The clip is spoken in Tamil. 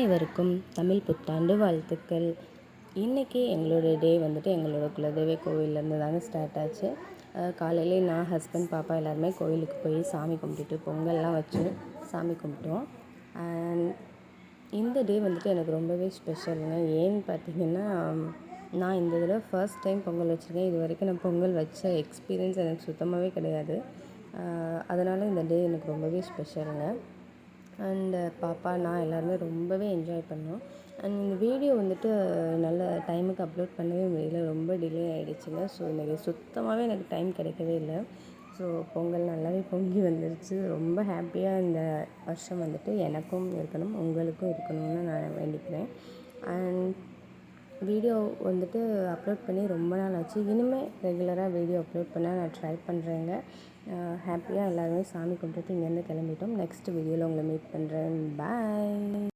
அனைவருக்கும் தமிழ் புத்தாண்டு வாழ்த்துக்கள். இன்றைக்கி எங்களோட டே வந்துட்டு எங்களோட குலதெய்வ கோவிலேருந்து தாங்க ஸ்டார்ட் ஆச்சு. காலையிலே நான், ஹஸ்பண்ட், பாப்பா எல்லாருமே கோவிலுக்கு போய் சாமி கும்பிட்டுட்டு பொங்கல்லாம் வச்சு சாமி கும்பிட்டோம். அண்ட் இந்த டே வந்துட்டு எனக்கு ரொம்பவே ஸ்பெஷலுங்க. ஏன்னு பார்த்தீங்கன்னா, நான் இந்த தடவை ஃபர்ஸ்ட் டைம் பொங்கல் வச்சுருக்கேன். இது வரைக்கும் நான் பொங்கல் வச்ச எக்ஸ்பீரியன்ஸ் எனக்கு சுத்தமாகவே கிடையாது. அதனால் இந்த டே எனக்கு ரொம்பவே ஸ்பெஷலுங்க. அண்டு பாப்பா, நான் எல்லாருமே ரொம்பவே என்ஜாய் பண்ணோம். அண்ட் இந்த வீடியோ வந்துட்டு நல்ல டைமுக்கு அப்லோட் பண்ணவே முடியல, ரொம்ப டிலே ஆகிடுச்சுங்க. ஸோ இன்றைக்கி சுத்தமாகவே எனக்கு டைம் கிடைக்கவே இல்லை. ஸோ பொங்கல் நல்லாவே பொங்கி வந்துருச்சு. ரொம்ப ஹாப்பியாக இந்த வருஷம் வந்துட்டு எனக்கும் இருக்கணும், உங்களுக்கும் இருக்கணும்னு நான் வேண்டிக்கிறேன். அண்ட் வீடியோ வந்துட்டு அப்லோட் பண்ணி ரொம்ப நாள் ஆச்சு. இனிமேல் ரெகுலராக வீடியோ அப்லோட் பண்ண நான் ட்ரை பண்ணுறேங்க. ஹாப்பியாக எல்லாருமே சாமி கும்பிட்டுட்டு இங்கேருந்து கிளம்பிட்டோம். நெக்ஸ்ட் வீடியோவில் உங்களை மீட் பண்ணுறேன். பாய்.